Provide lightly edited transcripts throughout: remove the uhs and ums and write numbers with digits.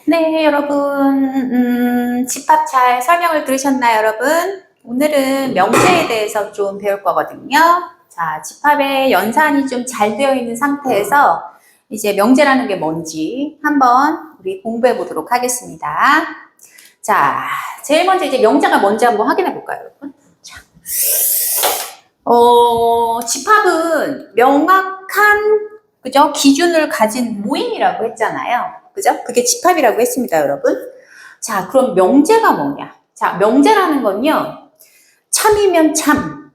네, 여러분, 집합 잘 설명을 들으셨나요, 여러분? 오늘은 명제에 대해서 좀 배울 거거든요. 자, 집합의 연산이 좀 잘 되어 있는 상태에서 이제 명제라는 게 뭔지 한번 우리 공부해 보도록 하겠습니다. 자, 제일 먼저 이제 명제가 뭔지 한번 확인해 볼까요, 여러분? 자, 집합은 명확한, 그죠? 기준을 가진 모임이라고 했잖아요. 그죠? 그게 집합이라고 했습니다, 여러분. 자, 그럼 명제가 뭐냐? 자, 명제라는 건요, 참이면 참,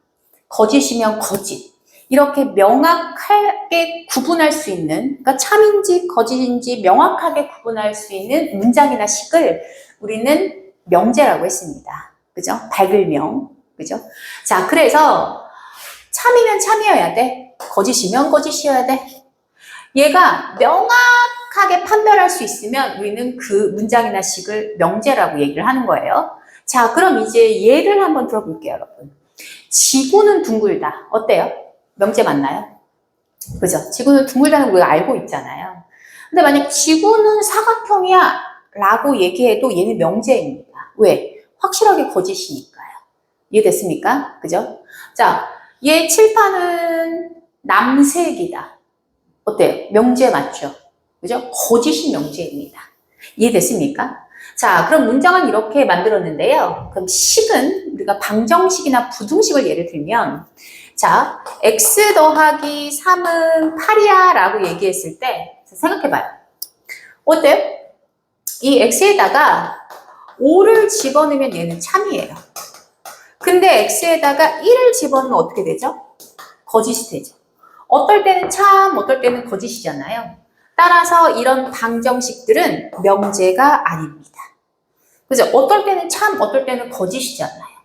거짓이면 거짓. 이렇게 명확하게 구분할 수 있는, 그러니까 참인지 거짓인지 명확하게 구분할 수 있는 문장이나 식을 우리는 명제라고 했습니다. 그죠? 밝을명. 그죠? 자, 그래서 참이면 참이어야 돼. 거짓이면 거짓이어야 돼. 얘가 명확하게 판별할 수 있으면 우리는 그 문장이나 식을 명제라고 얘기를 하는 거예요. 자, 그럼 이제 예를 한번 들어볼게요, 여러분. 지구는 둥글다. 어때요? 명제 맞나요? 그죠? 지구는 둥글다는 거 우리가 알고 있잖아요. 근데 만약 지구는 사각형이야 라고 얘기해도 얘는 명제입니다. 왜? 확실하게 거짓이니까요. 이해됐습니까? 그죠? 자, 얘 칠판은 남색이다. 어때요? 명제 맞죠? 그죠? 거짓이 명제입니다. 이해됐습니까? 자, 그럼 문장은 이렇게 만들었는데요. 그럼 식은 우리가 방정식이나 부등식을 예를 들면, 자, x 더하기 3은 8이야 라고 얘기했을 때 생각해봐요. 어때요? 이 x에다가 5를 집어넣으면 얘는 참이에요. 근데 x에다가 1을 집어넣으면 어떻게 되죠? 거짓이 되죠. 어떨 때는 참, 어떨 때는 거짓이잖아요. 따라서 이런 방정식들은 명제가 아닙니다. 그죠? 어떨 때는 참, 어떨 때는 거짓이잖아요.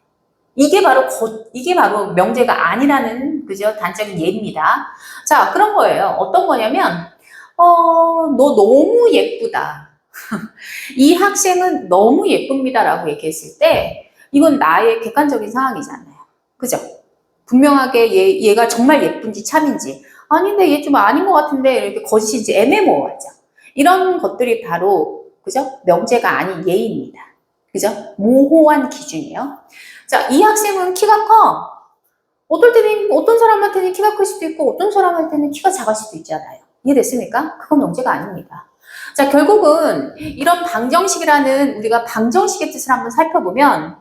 이게 바로 명제가 아니라는, 그죠? 단적인 예입니다. 자, 그런 거예요. 어떤 거냐면, 너 너무 예쁘다. 이 학생은 너무 예쁩니다라고 얘기했을 때, 이건 나의 객관적인 상황이잖아요. 그죠? 분명하게 얘가 정말 예쁜지 참인지, 아닌데 얘 좀 아닌 것 같은데 이렇게 거짓인지 애매모호하죠. 이런 것들이 바로, 그죠? 명제가 아닌 예입니다. 그죠? 모호한 기준이요. 자, 이 학생은 키가 커. 어떨 때는, 어떤 사람한테는 키가 클 수도 있고, 어떤 사람한테는 키가 작을 수도 있잖아요. 이해됐습니까? 그건 명제가 아닙니다. 자, 결국은 이런 방정식이라는 우리가 방정식의 뜻을 한번 살펴보면,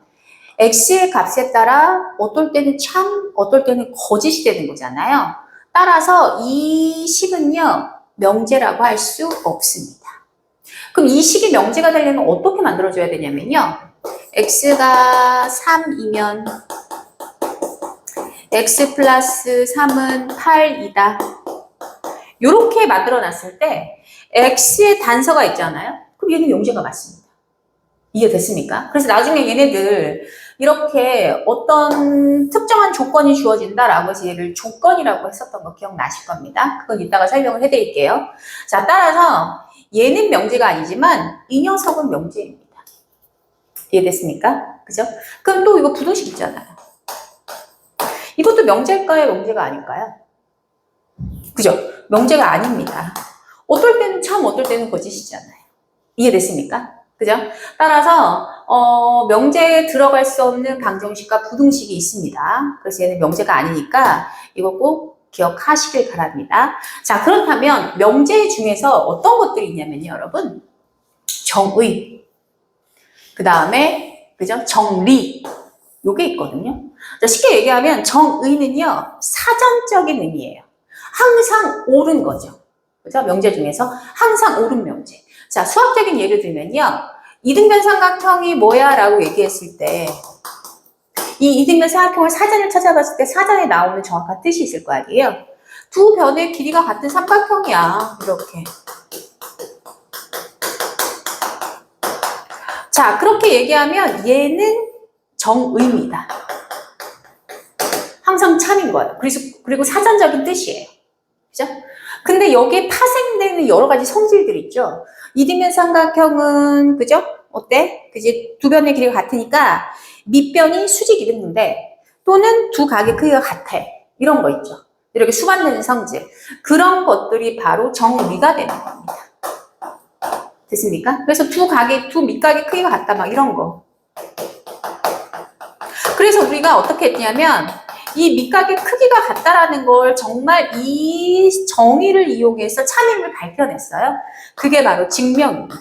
x의 값에 따라 어떨 때는 참, 어떨 때는 거짓이 되는 거잖아요. 따라서 이 식은요, 명제라고 할 수 없습니다. 그럼 이 식이 명제가 되려면 어떻게 만들어줘야 되냐면요. x가 3이면 x 플러스 3은 8이다. 이렇게 만들어놨을 때 x의 단서가 있잖아요. 그럼 얘는 명제가 맞습니다. 이해됐습니까? 그래서 나중에 얘네들 이렇게 어떤 특정한 조건이 주어진다라고 해서 얘를 조건이라고 했었던 거 기억나실 겁니다. 그건 이따가 설명을 해드릴게요. 자, 따라서 얘는 명제가 아니지만 이 녀석은 명제입니다. 이해됐습니까? 그죠? 그럼 또 이거 부등식 있잖아요. 이것도 명제일까요? 명제가 아닐까요? 그죠? 명제가 아닙니다. 어떨 때는 참, 어떨 때는 거짓이잖아요. 이해됐습니까? 그죠? 따라서 명제에 들어갈 수 없는 방정식과 부등식이 있습니다. 그래서 얘는 명제가 아니니까 이거 꼭 기억하시길 바랍니다. 자, 그렇다면 명제 중에서 어떤 것들이 있냐면요, 여러분. 정의, 그 다음에 그죠? 정리, 요게 있거든요. 자, 쉽게 얘기하면 정의는요, 사전적인 의미예요. 항상 옳은 거죠. 그죠? 명제 중에서 항상 옳은 명제. 자, 수학적인 예를 들면요. 이등변 삼각형이 뭐야? 라고 얘기했을 때, 이 이등변 삼각형을 사전을 찾아봤을 때 사전에 나오는 정확한 뜻이 있을 거 아니에요? 두 변의 길이가 같은 삼각형이야. 이렇게. 자, 그렇게 얘기하면 얘는 정의입니다. 항상 참인 거예요. 그리고 사전적인 뜻이에요. 그죠? 근데 여기에 파생되는 여러 가지 성질들이 있죠. 이등변 삼각형은, 그죠? 어때? 그지? 두 변의 길이가 같으니까 밑변이 수직이등분데 또는 두 각의 크기가 같아. 이런 거 있죠. 이렇게 수반되는 성질. 그런 것들이 바로 정의가 되는 겁니다. 됐습니까? 그래서 두 밑각의 크기가 같다, 막 이런 거. 그래서 우리가 어떻게 했냐면, 이 밑각의 크기가 같다라는 걸 정말 이 정의를 이용해서 참임을 밝혀냈어요. 그게 바로 증명입니다.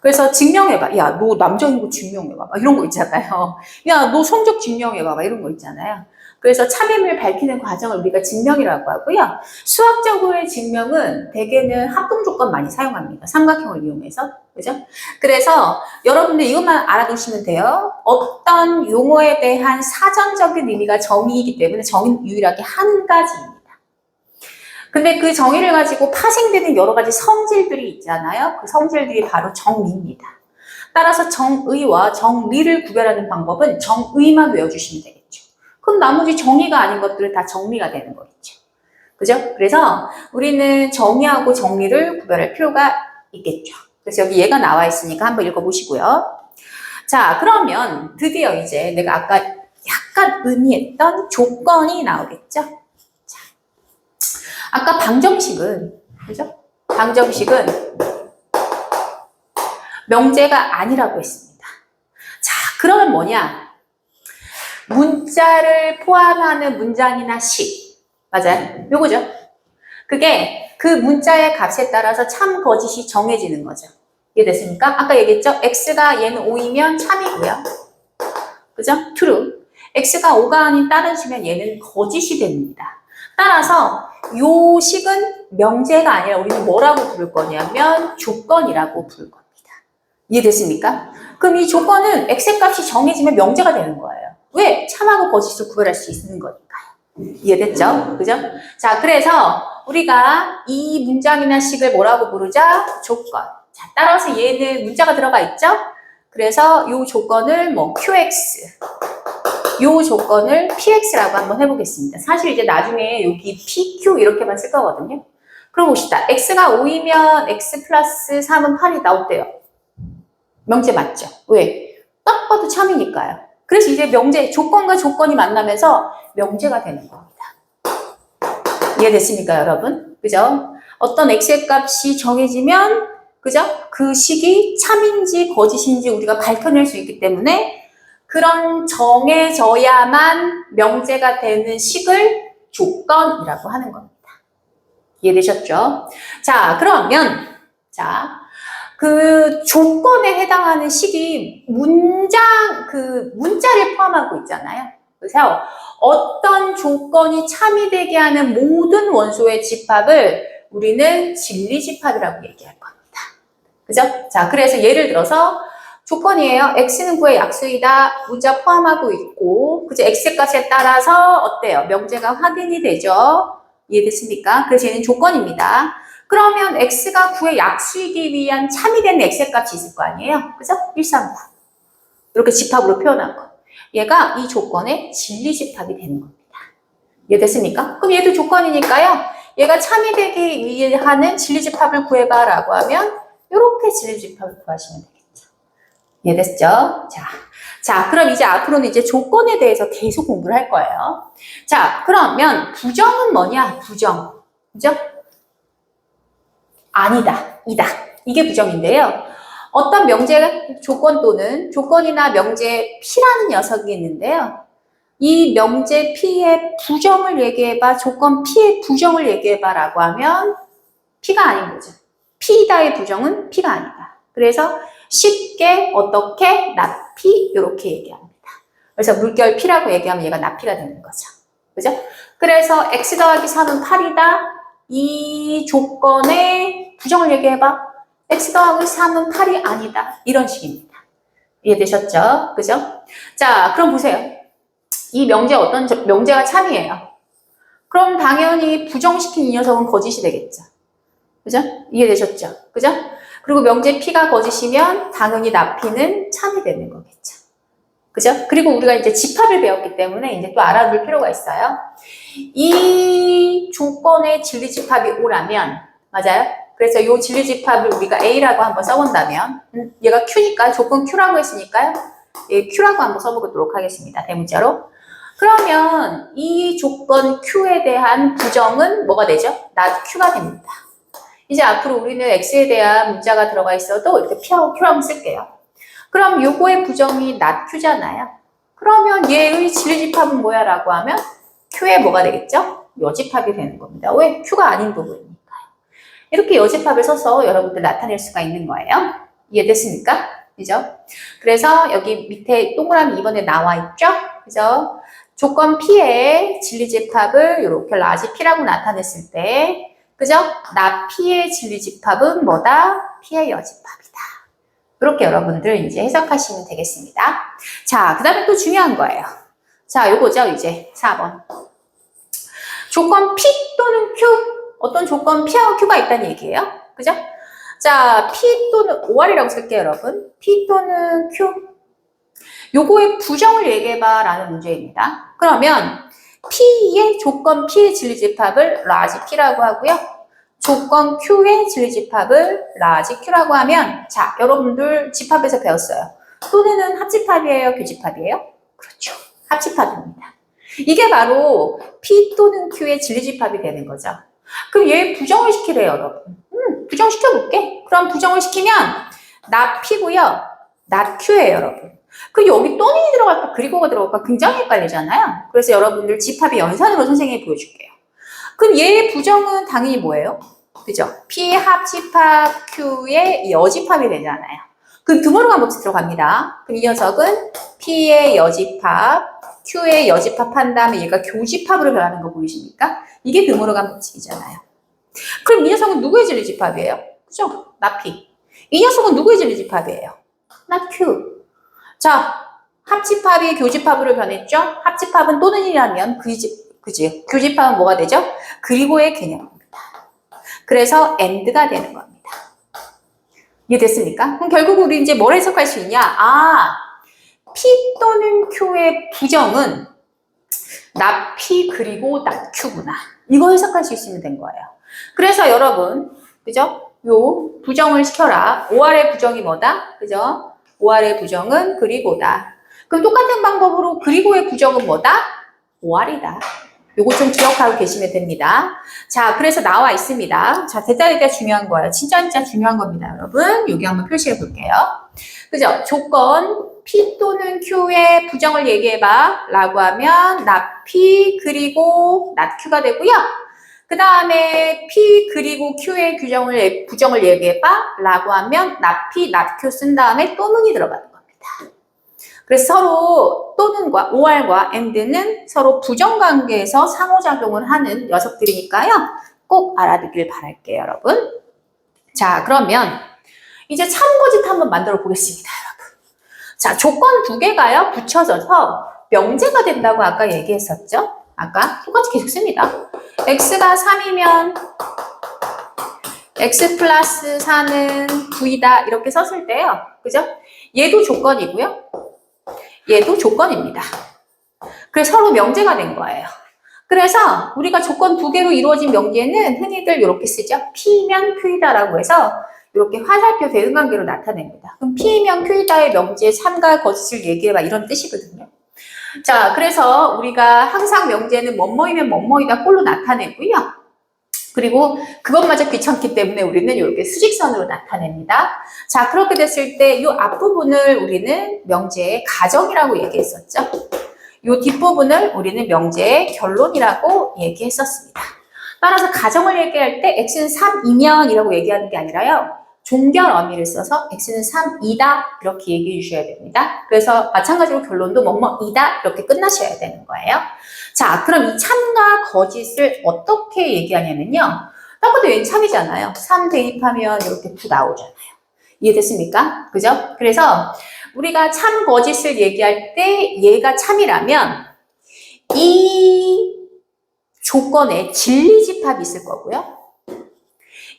그래서 증명해봐. 야, 너 남자인 거 증명해봐. 막 이런 거 있잖아요. 야, 너 성적 증명해봐. 막 이런 거 있잖아요. 그래서 참임을 밝히는 과정을 우리가 증명이라고 하고요. 수학적으로의 증명은 대개는 합동 조건 많이 사용합니다. 삼각형을 이용해서. 그죠? 그래서 여러분들 이것만 알아두시면 돼요. 어떤 용어에 대한 사전적인 의미가 정의이기 때문에 정의는 유일하게 한 가지입니다. 근데 그 정의를 가지고 파생되는 여러 가지 성질들이 있잖아요. 그 성질들이 바로 정의입니다. 따라서 정의와 정리를 구별하는 방법은 정의만 외워주시면 되겠죠. 그럼 나머지 정의가 아닌 것들은 다 정리가 되는 거겠죠. 그죠? 그래서 우리는 정의하고 정리를 구별할 필요가 있겠죠. 그래서 여기 얘가 나와 있으니까 한번 읽어보시고요. 자, 그러면 드디어 이제 내가 아까 약간 의미했던 조건이 나오겠죠? 자, 아까 방정식은, 그죠? 방정식은 명제가 아니라고 했습니다. 자, 그러면 뭐냐? 문자를 포함하는 문장이나 식. 맞아요? 요거죠? 그게 그 문자의 값에 따라서 참, 거짓이 정해지는 거죠. 이해됐습니까? 아까 얘기했죠? x가 얘는 5이면 참이고요. 그죠? true. x가 5가 아닌 다른 식이면 얘는 거짓이 됩니다. 따라서 요 식은 명제가 아니라 우리는 뭐라고 부를 거냐면 조건이라고 부를 겁니다. 이해됐습니까? 그럼 이 조건은 x의 값이 정해지면 명제가 되는 거예요. 왜? 참하고 거짓을 구별할 수 있는 거니까요. 이해됐죠? 그죠? 자, 그래서 우리가 이 문장이나 식을 뭐라고 부르자? 조건. 자, 따라서 얘는 문자가 들어가 있죠? 그래서 이 조건을 뭐 QX, 이 조건을 PX라고 한번 해보겠습니다. 사실 이제 나중에 여기 PQ 이렇게만 쓸 거거든요. 그럼 봅시다. X가 5이면 X 플러스 3은 8이 나올때요. 명제 맞죠? 왜? 딱 봐도 참이니까요. 그래서 이제 명제, 조건과 조건이 만나면서 명제가 되는 겁니다. 이해됐습니까, 여러분? 그죠? 어떤 X의 값이 정해지면, 그죠? 그 식이 참인지 거짓인지 우리가 밝혀낼 수 있기 때문에 그런 정해져야만 명제가 되는 식을 조건이라고 하는 겁니다. 이해되셨죠? 자, 그러면, 자, 그 조건에 해당하는 식이 문자를 포함하고 있잖아요. 그래서 어떤 조건이 참이 되게 하는 모든 원소의 집합을 우리는 진리집합이라고 얘기할 겁니다. 그죠? 자, 그래서 예를 들어서 조건이에요. x는 9의 약수이다. 문자 포함하고 있고, 그죠? x의 값에 따라서 어때요? 명제가 확인이 되죠? 이해됐습니까? 그래서 얘는 조건입니다. 그러면 x가 9의 약수이기 위한 참이 되는 x의 값이 있을 거 아니에요? 그죠? 139. 이렇게 집합으로 표현한 거. 얘가 이 조건의 진리집합이 되는 겁니다. 이해됐습니까? 그럼 얘도 조건이니까요. 얘가 참이 되기 위해 하는 진리집합을 구해봐라고 하면 이렇게 진리집합을 구하시면 되겠죠. 이해됐죠? 자, 그럼 이제 앞으로는 이제 조건에 대해서 계속 공부를 할 거예요. 자, 그러면 부정은 뭐냐? 부정. 그죠? 아니다, 이다. 이게 부정인데요. 어떤 명제 조건 또는 조건이나 명제 P라는 녀석이 있는데요. 이 명제 P의 부정을 얘기해봐, 조건 P의 부정을 얘기해봐라고 하면 P가 아닌 거죠. P다의 부정은 P가 아니다. 그래서 쉽게 어떻게 납피 이렇게 얘기합니다. 그래서 물결 P라고 얘기하면 얘가 납피가 되는 거죠. 그죠? 그래서 x 더하기 3은 8이다. 이 조건의 부정을 얘기해봐. x 더하기 3은 8이 아니다. 이런 식입니다. 이해되셨죠? 그죠? 자, 그럼 보세요. 이 명제 어떤 명제가 참이에요. 그럼 당연히 부정시킨 이 녀석은 거짓이 되겠죠. 그죠? 이해되셨죠? 그죠? 그리고 명제 P가 거짓이면 당연히 납피는 참이 되는 거겠죠. 그죠? 그리고 우리가 이제 집합을 배웠기 때문에 이제 또 알아둘 필요가 있어요. 이 조건의 진리집합이 오라면, 맞아요? 그래서 이 진리집합을 우리가 A라고 한번 써본다면, 얘가 Q니까, 조건 Q라고 했으니까요. 예, Q라고 한번 써보도록 하겠습니다. 대문자로. 그러면 이 조건 Q에 대한 부정은 뭐가 되죠? Q가 됩니다. 이제 앞으로 우리는 x에 대한 문자가 들어가 있어도 이렇게 p하고 q라고 쓸게요. 그럼 요거의 부정이 not q잖아요. 그러면 얘의 진리집합은 뭐야 라고 하면 q의 뭐가 되겠죠? 여집합이 되는 겁니다. 왜? q가 아닌 부분이니까요. 이렇게 여집합을 써서 여러분들 나타낼 수가 있는 거예요. 이해됐습니까? 그죠? 그래서 여기 밑에 동그라미 2번에 나와 있죠? 그죠? 조건 P의 진리집합을 이렇게 라지 P라고 나타냈을 때, 그죠? 나 P의 진리집합은 뭐다? P의 여집합이다. 이렇게 여러분들 이제 해석하시면 되겠습니다. 자, 그 다음에 또 중요한 거예요. 자, 요거죠, 이제 4번. 조건 P 또는 Q. 어떤 조건 P하고 Q가 있다는 얘기예요. 그죠? 자, P 또는 OR이라고 쓸게요, 여러분. P 또는 Q. 요거의 부정을 얘기해봐 라는 문제입니다. 그러면 P의 조건 P의 진리집합을 라지 P라고 하고요. 조건 Q의 진리집합을 라지 Q라고 하면 자, 여러분들 집합에서 배웠어요. 또는 합집합이에요? 교집합이에요? 그렇죠. 합집합입니다. 이게 바로 P 또는 Q의 진리집합이 되는 거죠. 그럼 얘 부정을 시키래요, 여러분. 부정시켜볼게. 그럼 부정을 시키면 not P고요. not Q예요, 여러분. 그 여기 또는이 들어갈까 그리고가 들어갈까 굉장히 헷갈리잖아요. 그래서 여러분들 집합의 연산으로 선생님이 보여줄게요. 그럼 얘의 부정은 당연히 뭐예요? 그죠? P 합집합 Q의 여집합이 되잖아요. 그럼 드모르간 법칙 들어갑니다. 그럼 이 녀석은 P의 여집합, Q의 여집합 한 다음에 얘가 교집합으로 변하는 거 보이십니까? 이게 드모르간 법칙이잖아요. 그럼 이 녀석은 누구의 진리집합이에요? 그죠? not P. 이 녀석은 누구의 진리집합이에요? not Q. 자, 합집합이 교집합으로 변했죠? 합집합은 또는이라면 그지? 교집합은 뭐가 되죠? 그리고의 개념입니다. 그래서 and가 되는 겁니다. 이해됐습니까? 그럼 결국 우리 이제 뭘 해석할 수 있냐? 아, P 또는 Q의 부정은 not P 그리고 not Q구나. 이거 해석할 수 있으면 된 거예요. 그래서 여러분, 그죠? 요 부정을 시켜라. OR의 부정이 뭐다? 그죠? OR의 부정은 그리고다. 그럼 똑같은 방법으로 그리고의 부정은 뭐다? OR이다. 요거 좀 기억하고 계시면 됩니다. 자, 그래서 나와 있습니다. 자, 대단히 중요한 거예요. 진짜 중요한 겁니다, 여러분. 여기 한번 표시해 볼게요. 그죠? 조건 P 또는 Q의 부정을 얘기해봐 라고 하면 not P 그리고 not Q가 되고요. 그 다음에 P 그리고 Q의 부정을 얘기해봐 라고 하면 not P, not Q 쓴 다음에 또는이 들어가는 겁니다. 그래서 서로 또는과 OR과 AND는 서로 부정관계에서 상호작용을 하는 녀석들이니까요. 꼭 알아두길 바랄게요, 여러분. 자, 그러면 이제 참고짓 한번 만들어 보겠습니다, 여러분. 자, 조건 두 개가요, 붙여져서 명제가 된다고 아까 얘기했었죠? 아까 똑같이 계속 씁니다. x가 3이면 x 플러스 4는 9이다. 이렇게 썼을 때요. 그죠? 얘도 조건이고요. 얘도 조건입니다. 그래서 서로 명제가 된 거예요. 그래서 우리가 조건 두 개로 이루어진 명제는 흔히들 이렇게 쓰죠. P면 Q이다라고 해서 이렇게 화살표 대응관계로 나타냅니다. 그럼 P면 Q이다의 명제 3과 거짓을 얘기해봐 이런 뜻이거든요. 자, 그래서 우리가 항상 명제는 뭐뭐이면 뭐뭐이다 꼴로 나타내고요. 그리고 그것마저 귀찮기 때문에 우리는 이렇게 수직선으로 나타냅니다. 자, 그렇게 됐을 때 이 앞부분을 우리는 명제의 가정이라고 얘기했었죠. 이 뒷부분을 우리는 명제의 결론이라고 얘기했었습니다. 따라서 가정을 얘기할 때 x는 3이면 이라고 얘기하는 게 아니라요. 종결 어미를 써서 x는 3이다 이렇게 얘기해 주셔야 됩니다. 그래서 마찬가지로 결론도 뭐뭐이다 이렇게 끝나셔야 되는 거예요. 자, 그럼 이 참과 거짓을 어떻게 얘기하냐면요. 딱 봐도 얘는 참이잖아요. 3 대입하면 이렇게 9 나오잖아요. 이해됐습니까? 그죠? 그래서 우리가 참 거짓을 얘기할 때 얘가 참이라면 이 조건에 진리집합이 있을 거고요.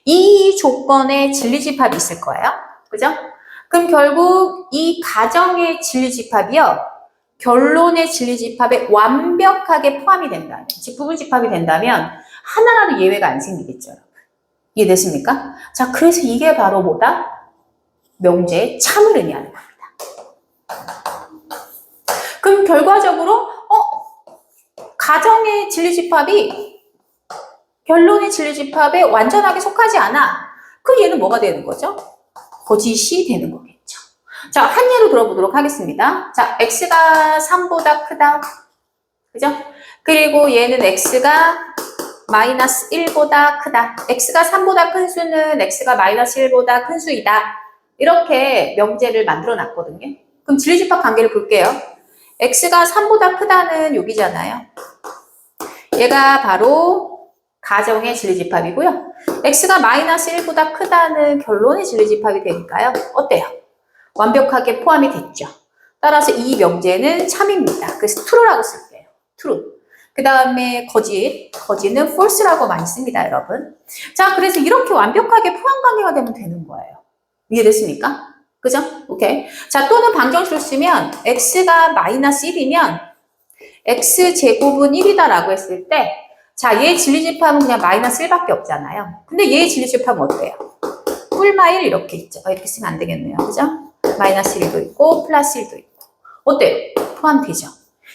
이 조건에 진리집합이 있을 거예요. 그죠? 그럼 결국 이 가정의 진리집합이요. 결론의 진리집합에 완벽하게 포함이 된다면, 즉 부분집합이 된다면 하나라도 예외가 안 생기겠죠. 이해됐습니까? 자, 그래서 이게 바로 뭐다? 명제의 참을 의미하는 겁니다. 그럼 결과적으로 가정의 진리집합이 결론의 진리집합에 완전하게 속하지 않아. 그 얘는 뭐가 되는 거죠? 거짓이 되는 거겠죠. 자, 한 예로 들어보도록 하겠습니다. 자, x가 3보다 크다. 그죠? 그리고 얘는 x가 마이너스 1보다 크다. x가 3보다 큰 수는 x가 마이너스 1보다 큰 수이다. 이렇게 명제를 만들어 놨거든요. 그럼 진리집합 관계를 볼게요. x가 3보다 크다는 여기잖아요. 얘가 바로 가정의 진리집합이고요. x가 마이너스 1보다 크다는 결론의 진리집합이 되니까요. 어때요? 완벽하게 포함이 됐죠. 따라서 이 명제는 참입니다. 그래서 true라고 쓸게요. true. 그 다음에 거짓은 false라고 많이 씁니다, 여러분. 자, 그래서 이렇게 완벽하게 포함 관계가 되면 되는 거예요. 이해됐습니까? 그죠? 오케이. 자, 또는 방정식을 쓰면 x가 마이너스 1이면 x제곱은 1이다라고 했을 때, 자, 얘의 진리집합은 그냥 마이너스 1밖에 없잖아요. 근데 얘의 진리집합은 어때요? 뿔마 1 이렇게 있죠. 이렇게 쓰면 안 되겠네요. 그죠? 마이너스 1도 있고 플러스 1도 있고. 어때요? 포함되죠?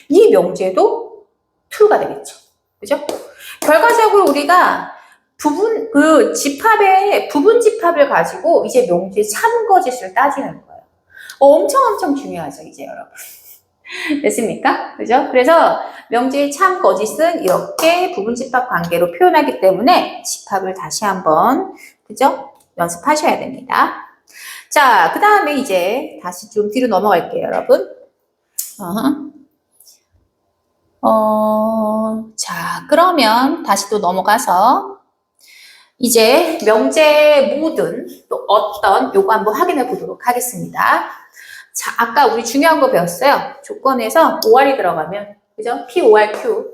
이 명제도 true가 되겠죠. 그죠? 결과적으로 우리가 부분 집합을 가지고 이제 명제의 참거짓을 따지는 거예요. 엄청 중요하죠, 이제 여러분. 됐습니까? 그죠? 그래서 명제의 참거짓은 이렇게 부분집합 관계로 표현하기 때문에 집합을 다시 한번, 그죠? 연습하셔야 됩니다. 자, 그 다음에 이제 다시 좀 뒤로 넘어갈게요, 여러분. 자, 그러면 다시 또 넘어가서 이제 명제 모든 또 어떤 요거 한번 확인해 보도록 하겠습니다. 자, 아까 우리 중요한 거 배웠어요. 조건에서 OR이 들어가면, 그죠? PORQ.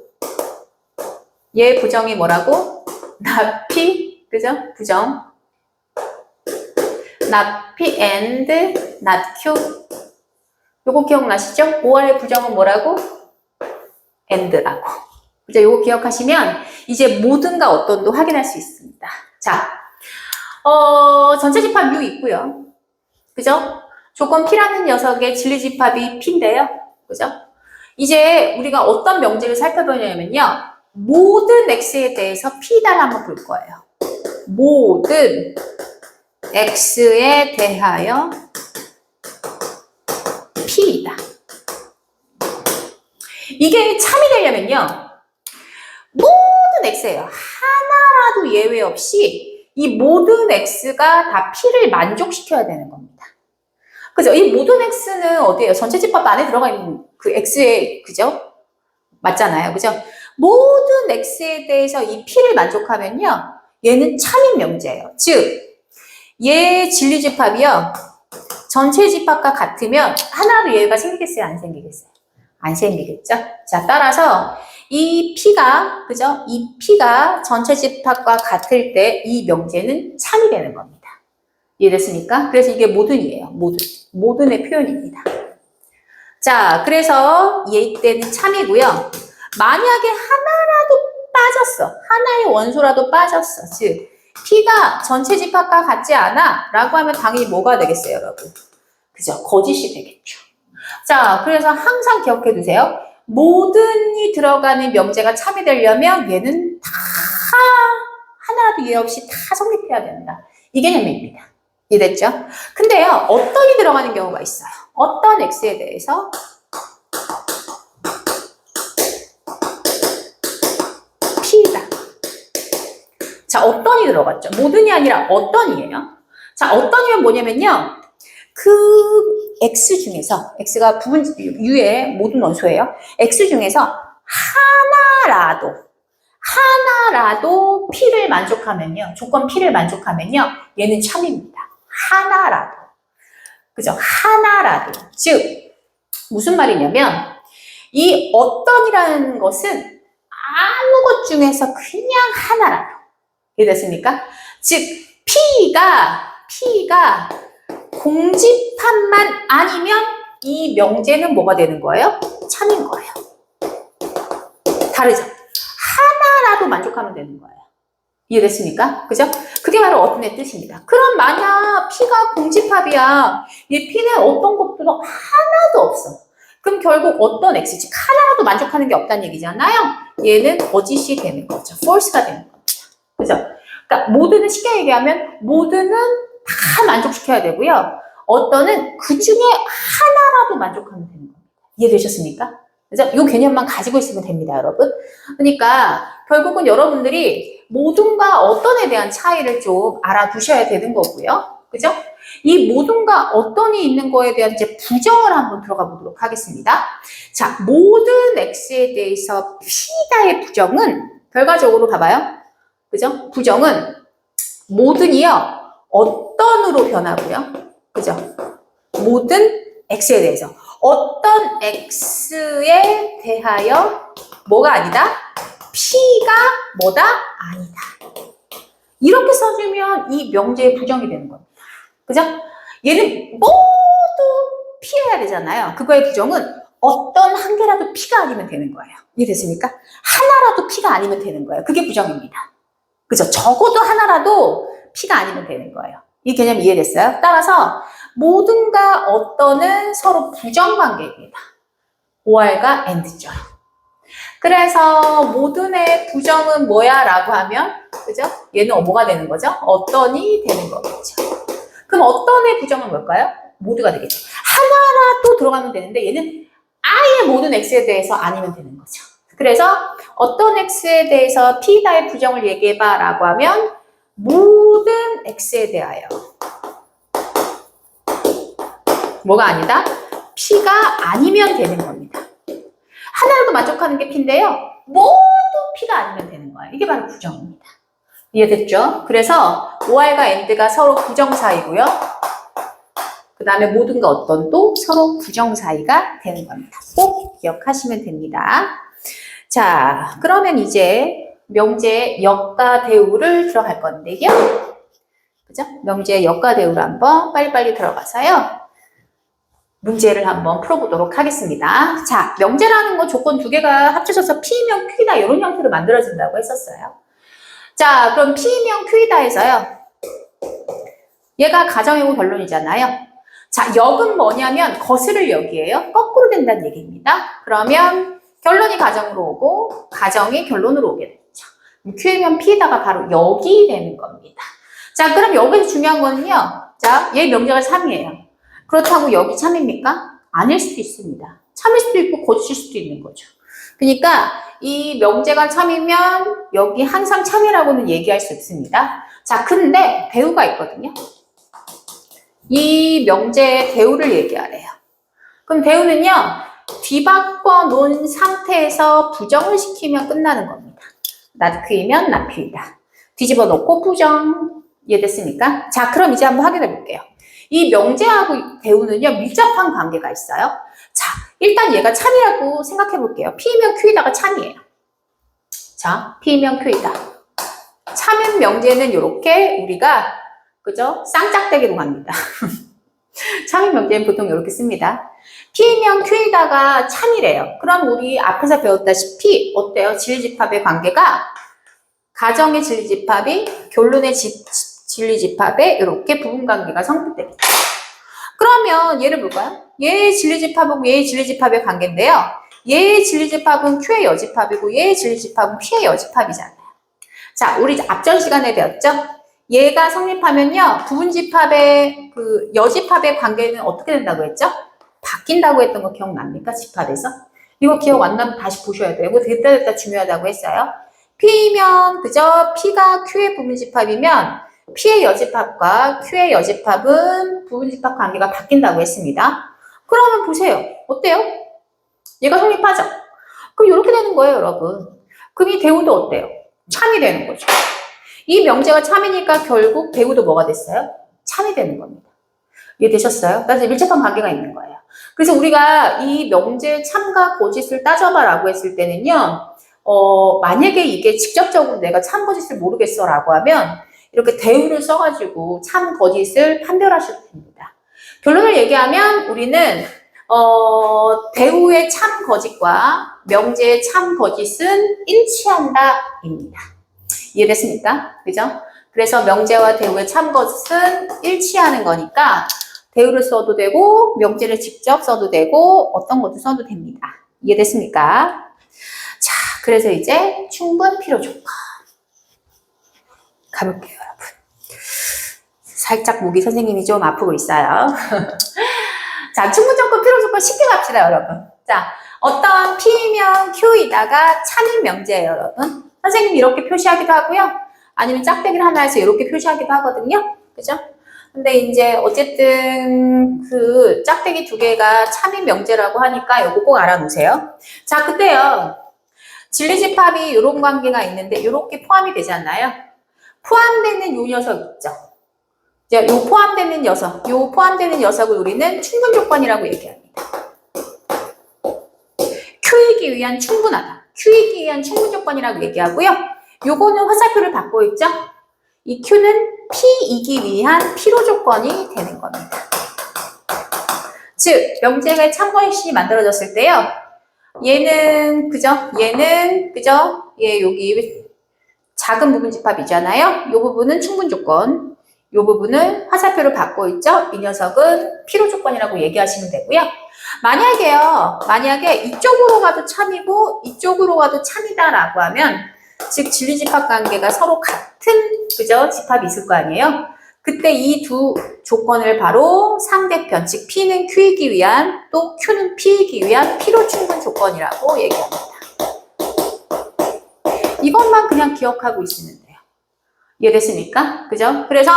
얘 부정이 뭐라고? not P, 그죠? 부정. not P and not Q. 요거 기억나시죠? OR의 부정은 뭐라고? and라고. 이제 요거 기억하시면 이제 모든가 어떤도 확인할 수 있습니다. 자, 전체 집합 U 있고요. 그죠? 조건 P라는 녀석의 진리집합이 P인데요. 그죠? 이제 우리가 어떤 명제를 살펴보냐면요. 모든 X에 대해서 P다를 한번 볼 거예요. 모든 X에 대하여 P이다. 이게 참이 되려면요. 모든 X예요. 하나라도 예외 없이 이 모든 X가 다 P를 만족시켜야 되는 겁니다. 그죠? 이 모든 X는 어디예요? 전체 집합 안에 들어가 있는 그 X의, 그죠? 맞잖아요. 그죠? 모든 X에 대해서 이 P를 만족하면요. 얘는 참인 명제예요. 즉, 얘 진리집합이요. 전체 집합과 같으면 하나도 예외가 생기겠어요? 안 생기겠어요? 안 생기겠죠? 자, 따라서 이 P가, 그죠? 이 P가 전체 집합과 같을 때 이 명제는 참이 되는 겁니다. 이해됐습니까? 그래서 이게 모든이에요. 모든의 표현입니다. 자, 그래서 얘 때는 참이고요. 만약에 하나라도 빠졌어. 하나의 원소라도 빠졌어. 즉, P가 전체 집합과 같지 않아. 라고 하면 당연히 뭐가 되겠어요, 여러분? 그죠? 거짓이 되겠죠. 자, 그래서 항상 기억해 두세요. 모든이 들어가는 명제가 참이 되려면 얘는 다 하나라도 예외 없이 다 성립해야 된다. 이 개념입니다. 이해됐죠? 근데요, 어떤이 들어가는 경우가 있어요. 어떤 X에 대해서 P다. 자, 어떤이 들어갔죠? 모든이 아니라 어떤이에요. 자, 어떤이면 뭐냐면요. 그 X 중에서, X가 부분, U의 모든 원소예요. X 중에서 하나라도 P를 만족하면요. 조건 P를 만족하면요. 얘는 참입니다. 하나라도. 그죠? 하나라도. 즉, 무슨 말이냐면, 이 어떤이라는 것은 아무 것 중에서 그냥 하나라도. 이해됐습니까? 즉, P가 공집합만 아니면 이 명제는 뭐가 되는 거예요? 참인 거예요. 다르죠? 하나라도 만족하면 되는 거예요. 이해됐습니까? 그죠? 그게 바로 어떤의 뜻입니다. 그럼 만약 P가 공집합이야. 이 P는 어떤 것도 하나도 없어. 그럼 결국 어떤 X, 즉 하나라도 만족하는 게 없다는 얘기잖아요. 얘는 거짓이 되는 거죠. false가 되는 겁니다. 그죠? 그러니까 모두는 쉽게 얘기하면 모두는 다 만족시켜야 되고요. 어떤은 그 중에 하나라도 만족하면 되는 겁니다. 이해되셨습니까? 그래서 이 개념만 가지고 있으면 됩니다, 여러분. 그러니까 결국은 여러분들이 모든과 어떤에 대한 차이를 좀 알아두셔야 되는 거고요. 그죠? 이 모든과 어떤이 있는 거에 대한 이제 부정을 한번 들어가 보도록 하겠습니다. 자, 모든 x에 대해서 p다의 부정은 결과적으로 봐봐요. 그죠? 부정은 모든이요. 어떤으로 변하고요. 그죠? 모든 x에 대해서. 어떤 x에 대하여 뭐가 아니다? p가 뭐다? 아니다. 이렇게 써주면 이 명제의 부정이 되는 겁니다. 그죠? 얘는 모두 p여야 되잖아요. 그거의 부정은 어떤 한 개라도 p가 아니면 되는 거예요. 이해됐습니까? 하나라도 p가 아니면 되는 거예요. 그게 부정입니다. 그죠? 적어도 하나라도 p가 아니면 되는 거예요. 이 개념 이해됐어요? 따라서 모든과 어떤은 서로 부정관계입니다. or과 and죠. 그래서 모든의 부정은 뭐야? 라고 하면 그죠? 얘는 뭐가 되는 거죠? 어떤이 되는 거겠죠. 그럼 어떤의 부정은 뭘까요? 모두가 되겠죠. 하나라도 들어가면 되는데 얘는 아예 모든 x에 대해서 아니면 되는 거죠. 그래서 어떤 x에 대해서 p다의 부정을 얘기해봐 라고 하면 모든 x에 대하여 뭐가 아니다? p가 아니면 되는 겁니다. 하나라도 만족하는 게 p인데요. 모두 p가 아니면 되는 거예요. 이게 바로 부정입니다. 이해됐죠? 그래서 or과 and가 서로 부정사이고요. 그 다음에 모든과 어떤도 서로 부정사이가 되는 겁니다. 꼭 기억하시면 됩니다. 자, 그러면 이제 명제의 역과 대우를 들어갈 건데요. 그죠? 명제의 역과 대우를 한번 빨리빨리 들어가서요. 문제를 한번 풀어보도록 하겠습니다. 자, 명제라는 건 조건 두 개가 합쳐져서 P면 Q다 이런 형태로 만들어진다고 했었어요. 자, 그럼 P면 Q이다 해서요. 얘가 가정이고 결론이잖아요. 자, 역은 뭐냐면 거스를 역이에요. 거꾸로 된다는 얘기입니다. 그러면 결론이 가정으로 오고 가정이 결론으로 오게 되죠. Q면 P다가 바로 역이 되는 겁니다. 자, 그럼 여기서 중요한 거는요. 자, 얘 명제가 참이에요. 그렇다고 역이 참입니까? 아닐 수도 있습니다. 참일 수도 있고 거짓일 수도 있는 거죠. 그러니까 이 명제가 참이면 여기 항상 참이라고는 얘기할 수 없습니다. 자, 근데 대우가 있거든요. 이 명제의 대우를 얘기하래요. 그럼 대우는요. 뒤바꿔 놓은 상태에서 부정을 시키면 끝나는 겁니다. 낫크이면 낫크이다. 뒤집어 놓고 부정. 이해됐습니까? 자, 그럼 이제 한번 확인해 볼게요. 이 명제하고 대우는요. 밀접한 관계가 있어요. 자, 일단 얘가 참이라고 생각해 볼게요. P면 Q이다가 참이에요. 자, P면 Q이다. 참인 명제는 이렇게 우리가 그죠? 쌍짝대기로 갑니다. 참인 명제는 보통 이렇게 씁니다. P면 Q이다가 참이래요. 그럼 우리 앞에서 배웠다시피 어때요? 진리집합의 관계가 가정의 진리집합이 결론의 진리집합에 이렇게 부분관계가 성립되겠죠. 그러면 얘를 볼까요? 얘의 진리집합하고 얘의 진리집합의 관계인데요. 얘의 진리집합은 Q의 여집합이고 얘의 진리집합은 P의 여집합이잖아요. 자, 우리 앞전 시간에 배웠죠? 얘가 성립하면요. 부분집합의 그 여집합의 관계는 어떻게 된다고 했죠? 바뀐다고 했던 거 기억납니까? 집합에서? 이거 기억 안 나면 다시 보셔야 돼요. 이거 됐다 중요하다고 했어요. P면 그죠? P가 Q의 부분집합이면 P의 여집합과 Q의 여집합은 부분집합 관계가 바뀐다고 했습니다. 그러면 보세요. 어때요? 얘가 성립하죠? 그럼 이렇게 되는 거예요, 여러분. 그럼 이 대우도 어때요? 참이 되는 거죠. 이 명제가 참이니까 결국 대우도 뭐가 됐어요? 참이 되는 겁니다. 이해되셨어요? 따라서 밀접한 관계가 있는 거예요. 그래서 우리가 이 명제 참과 거짓을 따져봐라고 했을 때는요, 만약에 이게 직접적으로 내가 참 거짓을 모르겠어 라고 하면 이렇게 대우를 써가지고 참 거짓을 판별하셔도 됩니다. 결론을 얘기하면 우리는 대우의 참 거짓과 명제의 참 거짓은 일치한다 입니다. 이해됐습니까? 그죠? 그래서 명제와 대우의 참 거짓은 일치하는 거니까 대우를 써도 되고 명제를 직접 써도 되고 어떤 것도 써도 됩니다. 이해됐습니까? 자, 그래서 이제 충분 필요 조건. 가볼게요, 여러분. 살짝 목이 선생님이 좀 아프고 있어요. 자, 충분조건, 필요조건 쉽게 갑시다, 여러분. 자, 어떤 P면 Q이다가 참인 명제예요, 여러분. 선생님이 이렇게 표시하기도 하고요. 아니면 짝대기를 하나 해서 이렇게 표시하기도 하거든요. 그죠? 근데 이제 어쨌든 그 짝대기 두 개가 참인 명제라고 하니까 이거 꼭 알아놓으세요. 자, 그때요. 진리집합이 이런 관계가 있는데 이렇게 포함이 되잖아요. 포함되는 요 녀석 있죠. 자, 요 포함되는 녀석을 우리는 충분조건이라고 얘기합니다. Q이기 위한 충분하다. Q이기 위한 충분조건이라고 얘기하고요. 요거는 화살표를 받고 있죠. 이 Q는 P이기 위한 필요조건이 되는 겁니다. 즉, 명제가 참고식이 만들어졌을 때요. 얘는 그죠? 얘 여기 작은 부분 집합이잖아요. 요 부분은 충분조건. 요 부분은 화살표를 받고 있죠. 이 녀석은 필요조건이라고 얘기하시면 되고요. 만약에 이쪽으로 가도 참이고 이쪽으로 가도 참이다라고 하면 즉 진리집합 관계가 서로 같은 그죠? 집합이 있을 거 아니에요. 그때 이 두 조건을 바로 상대편, 즉 P는 Q이기 위한 또 Q는 P이기 위한 필요충분 조건이라고 얘기합니다. 이것만 그냥 기억하고 있으면 돼요. 이해됐습니까? 그죠? 그래서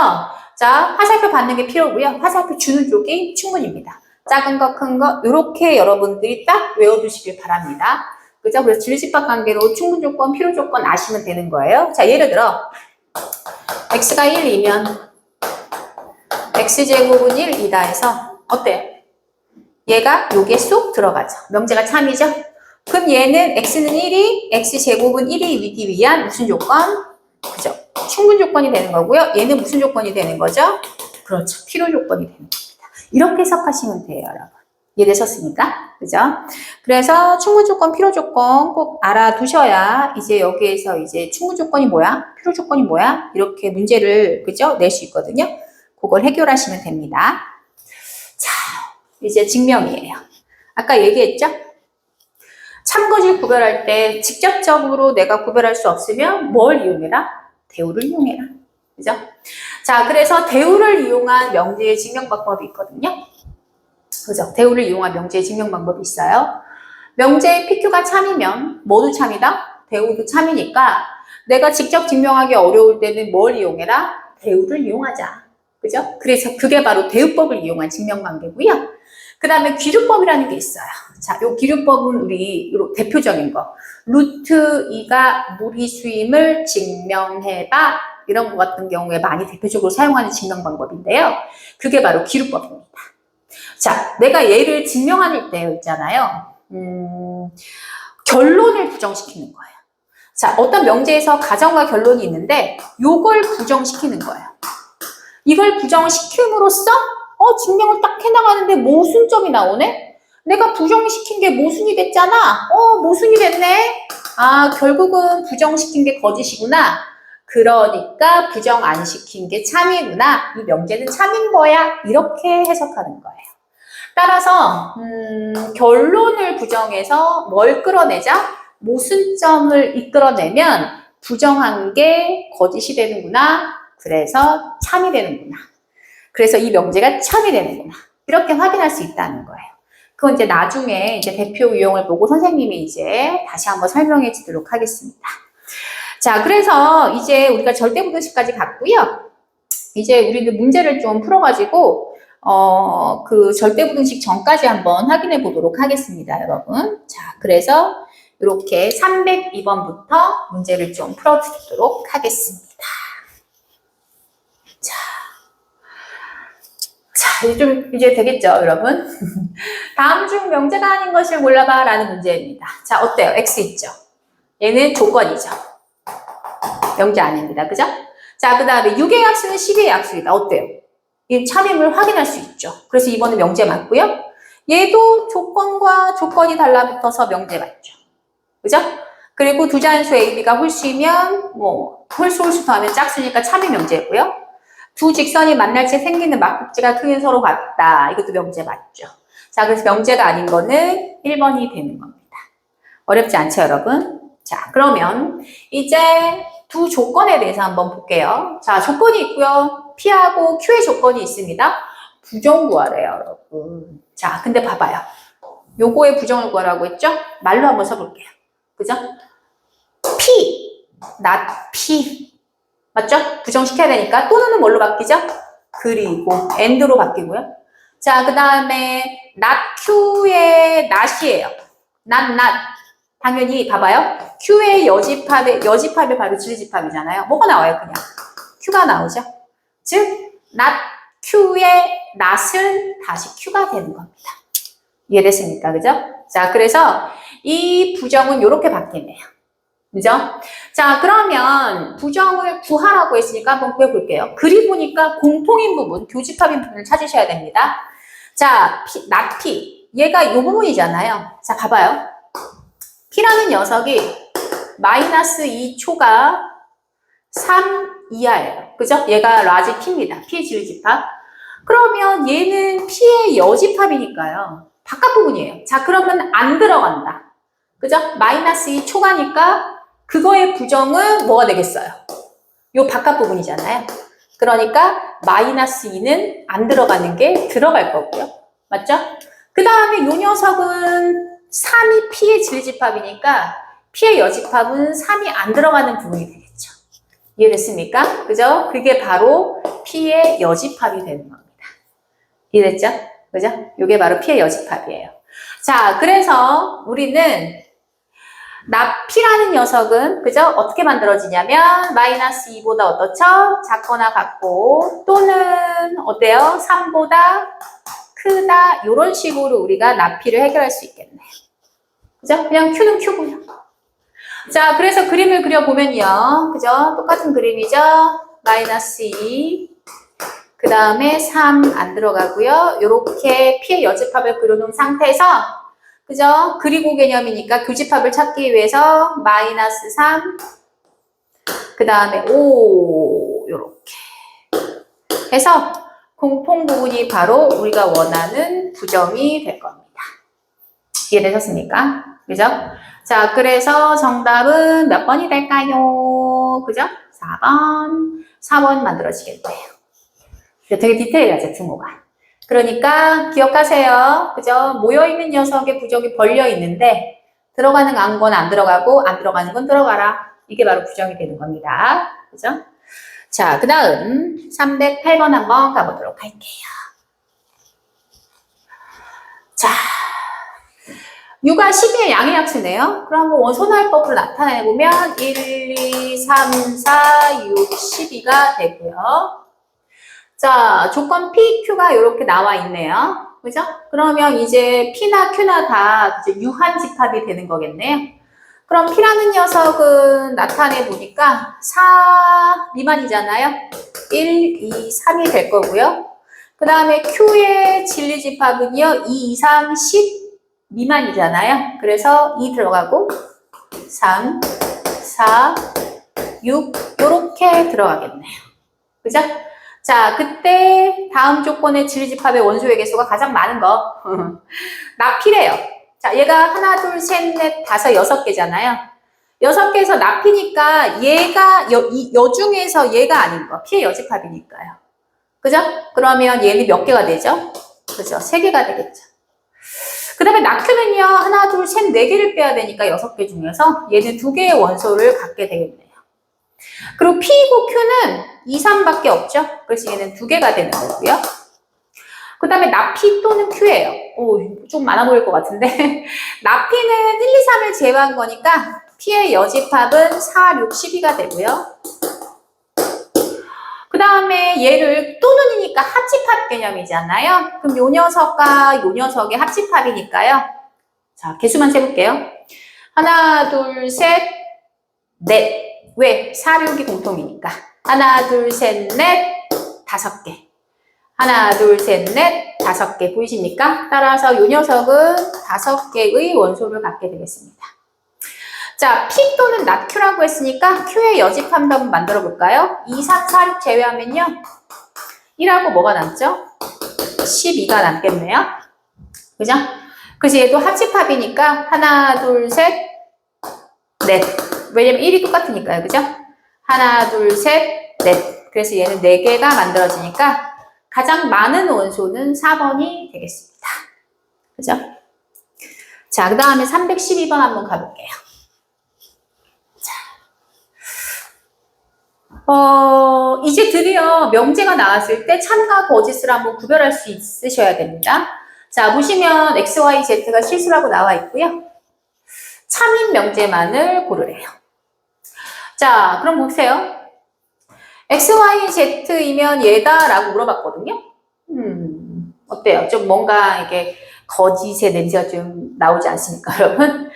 자, 화살표 받는 게 필요고요. 화살표 주는 쪽이 충분입니다. 작은 거, 큰 거 이렇게 여러분들이 딱 외워두시길 바랍니다. 그죠? 그래서 진리집합 관계로 충분조건, 필요조건 아시면 되는 거예요. 자, 예를 들어 x가 1이면 x제곱은 1이다 해서 어때요? 얘가 여기에 쏙 들어가죠. 명제가 참이죠? 그럼 얘는 x는 1이, x제곱은 1이기 위한 무슨 조건? 그죠? 충분 조건이 되는 거고요. 얘는 무슨 조건이 되는 거죠? 그렇죠. 필요 조건이 되는 겁니다. 이렇게 해석하시면 돼요, 여러분. 이해되셨습니까? 그죠? 그래서 충분 조건, 필요 조건 꼭 알아두셔야 이제 여기에서 이제 충분 조건이 뭐야? 필요 조건이 뭐야? 이렇게 문제를 그죠? 낼 수 있거든요. 그걸 해결하시면 됩니다. 자, 이제 증명이에요. 아까 얘기했죠? 참거질 구별할 때 직접적으로 내가 구별할 수 없으면 뭘 이용해라? 대우를 이용해라. 그죠? 자, 그래서 대우를 이용한 명제의 증명 방법이 있거든요. 그죠? 대우를 이용한 명제의 증명 방법이 있어요. 명제의 PQ가 참이면 모두 참이다? 대우도 참이니까 내가 직접 증명하기 어려울 때는 뭘 이용해라? 대우를 이용하자. 그죠? 그래서 그게 바로 대우법을 이용한 증명관계고요. 그 다음에 기류법이라는 게 있어요. 자, 요 기류법은 우리 대표적인 거. 루트 2가 무리수임을 증명해봐. 이런 것 같은 경우에 많이 대표적으로 사용하는 증명 방법인데요. 그게 바로 기류법입니다. 자, 내가 얘를 증명할 때 있잖아요. 결론을 부정시키는 거예요. 자, 어떤 명제에서 가정과 결론이 있는데 요걸 부정시키는 거예요. 이걸 부정시킴으로써 증명을 딱 해나가는데 모순점이 나오네? 내가 부정시킨 게 모순이 됐잖아. 모순이 됐네. 아, 결국은 부정시킨 게 거짓이구나. 그러니까 부정 안 시킨 게 참이구나. 이 명제는 참인 거야. 이렇게 해석하는 거예요. 따라서 결론을 부정해서 뭘 끌어내자? 모순점을 이끌어내면 부정한 게 거짓이 되는구나. 그래서 참이 되는구나. 그래서 이 명제가 참이 되는구나. 이렇게 확인할 수 있다는 거예요. 그건 이제 나중에 이제 대표 유형을 보고 선생님이 이제 다시 한번 설명해 주도록 하겠습니다. 자, 그래서 이제 우리가 절대부등식까지 갔고요. 이제 우리는 문제를 좀 풀어가지고 그 절대부등식 전까지 한번 확인해 보도록 하겠습니다, 여러분. 자, 그래서 이렇게 302번부터 문제를 좀 풀어드리도록 하겠습니다. 자, 이제 되겠죠, 여러분? 다음 중 명제가 아닌 것을 골라봐 라는 문제입니다. 자, 어때요? X 있죠? 얘는 조건이죠. 명제 아닙니다. 그죠? 자, 그 다음에 6의 약수는 12의 약수이다. 어때요? 이 참임을 확인할 수 있죠. 그래서 이번은 명제 맞고요. 얘도 조건과 조건이 달라붙어서 명제 맞죠. 그죠? 그리고 두 자연수 A, B가 홀수이면 홀수 더하면 짝수니까 참임 명제고요. 두 직선이 만날 때 생기는 막국지가 크게 서로 같다. 이것도 명제 맞죠. 자, 그래서 명제가 아닌 거는 1번이 되는 겁니다. 어렵지 않죠, 여러분? 자, 그러면 이제 두 조건에 대해서 한번 볼게요. 자, 조건이 있고요. P하고 Q의 조건이 있습니다. 부정 구하래요, 여러분. 자, 근데 봐봐요. 요거의 부정을 구하라고 했죠? 말로 한번 써볼게요. 그죠? P, not P. 맞죠? 부정시켜야 되니까 또는 뭘로 바뀌죠? 그리고 and로 바뀌고요. 자, 그 다음에 not Q의 not이에요. not. 당연히 봐봐요. Q의 여집합이 바로 진리집합이잖아요. 뭐가 나와요? 그냥 Q가 나오죠. 즉 not Q의 not은 다시 Q가 되는 겁니다. 이해됐습니까? 그죠? 자, 그래서 이 부정은 이렇게 바뀌네요. 그죠? 자, 그러면 부정을 구하라고 했으니까 한번 구해볼게요. 그리 보니까 공통인 부분, 교집합인 부분을 찾으셔야 됩니다. 자, not P. 얘가 이 부분이잖아요. 자, 봐봐요. P라는 녀석이 마이너스 2초가 3 이하예요. 그죠? 얘가 라지 P입니다. P의 진리집합. 그러면 얘는 P의 여집합이니까요. 바깥 부분이에요. 자, 그러면 안 들어간다. 그죠? 마이너스 2초가니까 그거의 부정은 뭐가 되겠어요? 요 바깥 부분이잖아요. 그러니까 마이너스 2는 안 들어가는 게 들어갈 거고요. 맞죠? 그 다음에 요 녀석은 3이 P의 진리집합이니까 P의 여집합은 3이 안 들어가는 부분이 되겠죠. 이해됐습니까? 그죠? 그게 바로 P의 여집합이 되는 겁니다. 이해됐죠? 그죠? 이게 바로 P의 여집합이에요. 자, 그래서 우리는 P라는 녀석은 그죠? 어떻게 만들어지냐면 마이너스 2보다 어떻죠? 작거나 같고 또는 어때요? 3보다 크다 이런 식으로 우리가 P를 해결할 수 있겠네요. 그죠? 그냥 Q는 Q고요. 자, 그래서 그림을 그려보면요. 그죠? 똑같은 그림이죠? 마이너스 2, 그 다음에 3 안 들어가고요. 이렇게 P의 여집합을 그려놓은 상태에서 그죠? 그리고 개념이니까 교집합을 찾기 위해서 마이너스 3, 그 다음에 5 이렇게 해서 공통 부분이 바로 우리가 원하는 부정이 될 겁니다. 이해되셨습니까? 그죠? 자, 그래서 정답은 몇 번이 될까요? 그죠? 4번. 4번 만들어지겠네요. 되게 디테일하죠, 등호가. 그러니까 기억하세요. 그죠? 모여있는 녀석의 부정이 벌려있는데 들어가는 건 안 들어가고 안 들어가는 건 들어가라. 이게 바로 부정이 되는 겁니다. 그죠? 자, 그 다음 308번 한번 가보도록 할게요. 자, 6과 12의 양의약수네요. 그럼 한번 원소날법으로 나타내보면 1, 2, 3, 4, 6, 12가 되고요. 자, 조건 P, Q가 이렇게 나와 있네요. 그죠? 그러면 이제 P나 Q나 다 이제 유한 집합이 되는 거겠네요. 그럼 P라는 녀석은 나타내 보니까 4 미만이잖아요. 1, 2, 3이 될 거고요. 그 다음에 Q의 진리집합은요. 2, 2, 3, 10 미만이잖아요. 그래서 2 들어가고 3, 4, 6 이렇게 들어가겠네요. 그죠? 자, 그때 다음 조건의 진리집합의 원소의 개수가 가장 많은 거 나피래요. 자, 얘가 하나, 둘, 셋, 넷, 다섯, 6개잖아요. 6개에서 나피니까 얘가 여 중에서 얘가 아닌 거. P의 여집합이니까요. 그죠? 그러면 얘는 몇 개가 되죠? 그죠? 3개가 되겠죠. 그 다음에 나큐는요, 하나, 둘, 셋, 4개를 빼야 되니까 6개 중에서 얘는 2개의 원소를 갖게 되겠네요. 그리고 P이고 Q는 2, 3밖에 없죠? 그래서 얘는 2개가 되는 거고요. 그 다음에 나피 또는 Q예요. 오, 좀 많아 보일 것 같은데. 나피는 1, 2, 3을 제외한 거니까 P의 여집합은 4, 6, 12가 되고요. 그 다음에 얘를 또는이니까 합집합 개념이잖아요. 그럼 요 녀석과 요 녀석의 합집합이니까요. 자, 개수만 세볼게요. 하나, 둘, 셋, 넷. 왜? 4, 6이 공통이니까. 하나, 둘, 셋, 넷, 5개. 하나, 둘, 셋, 넷, 5개. 보이십니까? 따라서 이 녀석은 5개의 원소를 갖게 되겠습니다. 자, P 또는 not Q라고 했으니까 Q의 여집합 한번 만들어 볼까요? 2, 3, 4, 6 제외하면요. 1하고 뭐가 남죠? 12가 남겠네요. 그죠? 그래서 얘도 합집합이니까 하나, 둘, 셋, 넷. 왜냐면 1이 똑같으니까요. 그죠? 하나, 둘, 셋, 넷. 그래서 얘는 4개가 만들어지니까 가장 많은 원소는 4번이 되겠습니다. 그죠? 자, 그 다음에 312번 한번 가볼게요. 이제 드디어 명제가 나왔을 때 참과 거짓을 한번 구별할 수 있으셔야 됩니다. 자, 보시면 X, Y, Z가 실수라고 나와 있고요. 참인 명제만을 고르래요. 자, 그럼 보세요. X, Y, Z이면 얘다라고 물어봤거든요. 어때요? 좀 뭔가 이게 거짓의 냄새가 좀 나오지 않습니까, 여러분?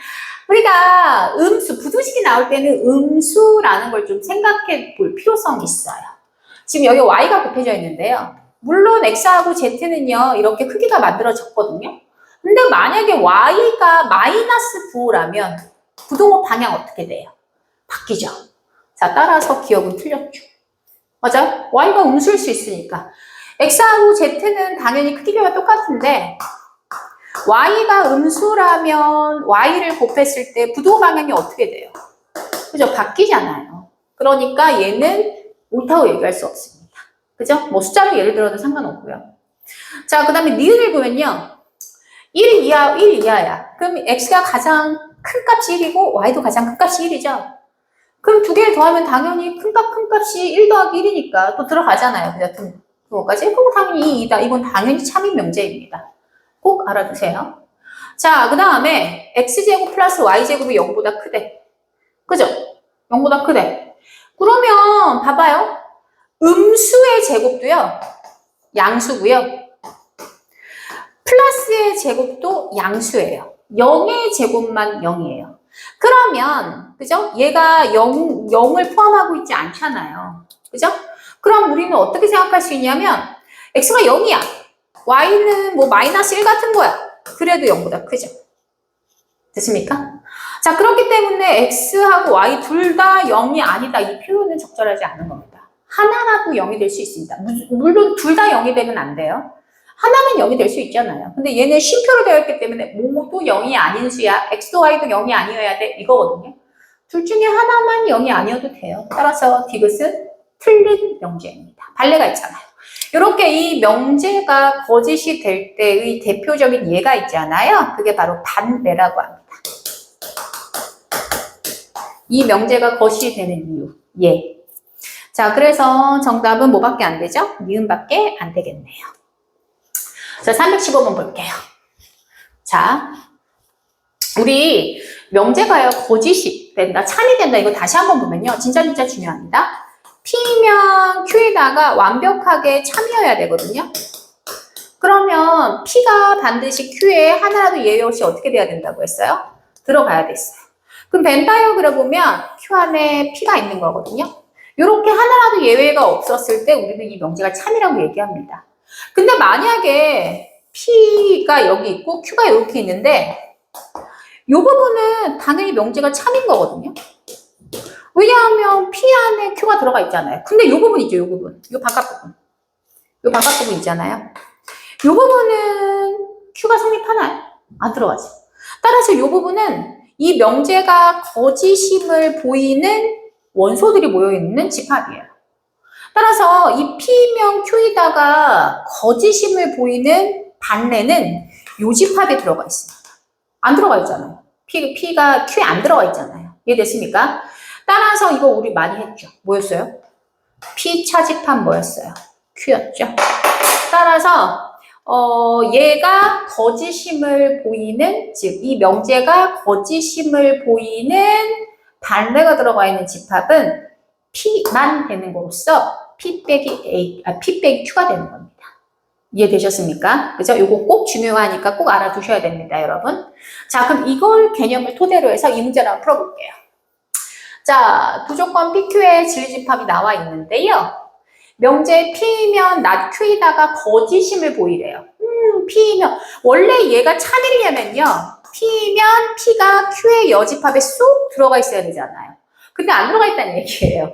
우리가 부등식이 나올 때는 음수라는 걸 좀 생각해 볼 필요성이 있어요. 지금 여기 Y가 곱해져 있는데요. 물론 X하고 Z는요, 이렇게 크기가 만들어졌거든요. 근데 만약에 Y가 마이너스 9라면 부동호 방향 어떻게 돼요? 바뀌죠. 자, 따라서 기억은 틀렸죠. 맞아요? Y가 음수일 수 있으니까. X하고 Z는 당연히 크기가 똑같은데 Y가 음수라면 Y를 곱했을 때 부동호 방향이 어떻게 돼요? 그죠? 바뀌잖아요. 그러니까 얘는 옳다고 얘기할 수 없습니다. 그죠? 뭐 숫자로 예를 들어도 상관없고요. 자, 그 다음에 니은을 보면요. 1 이하야. 그럼 X가 가장 큰 값이 1이고 Y도 가장 큰 값이 1이죠. 그럼 두 개를 더하면 당연히 큰 값이 1 더하기 1이니까 또 들어가잖아요. 그거까지. 그럼 당연히 2이다. 이건 당연히 참인 명제입니다. 꼭 알아두세요. 자, 그 다음에 X제곱 플러스 Y제곱이 0보다 크대. 그죠? 0보다 크대. 그러면 봐봐요. 음수의 제곱도요. 양수고요. 플러스의 제곱도 양수예요. 0의 제곱만 0이에요. 그러면 그죠? 얘가 0을 포함하고 있지 않잖아요. 그죠? 그럼 우리는 어떻게 생각할 수 있냐면 X가 0이야. Y는 뭐 마이너스 1 같은 거야. 그래도 0보다 크죠. 됐습니까? 자, 그렇기 때문에 X하고 Y 둘 다 0이 아니다. 이 표현은 적절하지 않은 겁니다. 하나라도 0이 될 수 있습니다. 물론 둘 다 0이 되면 안 돼요. 하나는 0이 될 수 있잖아요. 근데 얘는 쉼표로 되어 있기 때문에 모두 0이 아닌 수야. X도 Y도 0이 아니어야 돼. 이거거든요. 둘 중에 하나만 0이 아니어도 돼요. 따라서 디귿은 틀린 명제입니다. 발레가 있잖아요. 이렇게 이 명제가 거짓이 될 때의 대표적인 예가 있잖아요. 그게 바로 반례라고 합니다. 이 명제가 거짓이 되는 이유, 예. 자, 그래서 정답은 뭐밖에 안 되죠? 니은밖에 안 되겠네요. 자, 315번 볼게요. 자, 우리 명제가요, 거짓이 된다, 참이 된다, 이거 다시 한번 보면요. 진짜 중요합니다. P면 Q에다가 완벽하게 참이어야 되거든요. 그러면 P가 반드시 Q에 하나라도 예외 없이 어떻게 돼야 된다고 했어요? 들어가야 됐어요. 그럼 벤 다이어그램 보면 Q 안에 P가 있는 거거든요. 이렇게 하나라도 예외가 없었을 때 우리는 이 명제가 참이라고 얘기합니다. 근데 만약에 P가 여기 있고 Q가 이렇게 있는데 이 부분은 당연히 명제가 참인 거거든요. 왜냐하면 P 안에 Q가 들어가 있잖아요. 근데 이 부분 있죠, 이 부분. 이 바깥 부분. 이 바깥 부분 있잖아요. 이 부분은 Q가 성립하나요? 안 들어가죠. 따라서 이 부분은 이 명제가 거짓임을 보이는 원소들이 모여있는 집합이에요. 따라서 이 P명 Q에다가 거짓임을 보이는 반례는 이 집합에 들어가 있습니다. 안 들어가 있잖아요. P가 Q에 안 들어가 있잖아요. 이해됐습니까? 따라서 이거 우리 많이 했죠. 뭐였어요? P 차집합 뭐였어요? Q였죠. 따라서 얘가 거짓임을 보이는, 즉 이 명제가 거짓임을 보이는 반례가 들어가 있는 집합은 P만 되는 거로서 P 빼기 Q가 되는 겁니다. 이해되셨습니까? 그죠? 이거 꼭 중요하니까 꼭 알아두셔야 됩니다, 여러분. 자, 그럼 이걸 개념을 토대로 해서 이 문제를 한번 풀어볼게요. 자, 부조건 PQ의 진리집합이 나와 있는데요. 명제 P면 not Q에다가 거짓임을 보이래요. P면 원래 얘가 참이려면요. P면 P가 Q의 여집합에 쏙 들어가 있어야 되잖아요. 근데 안 들어가 있다는 얘기예요.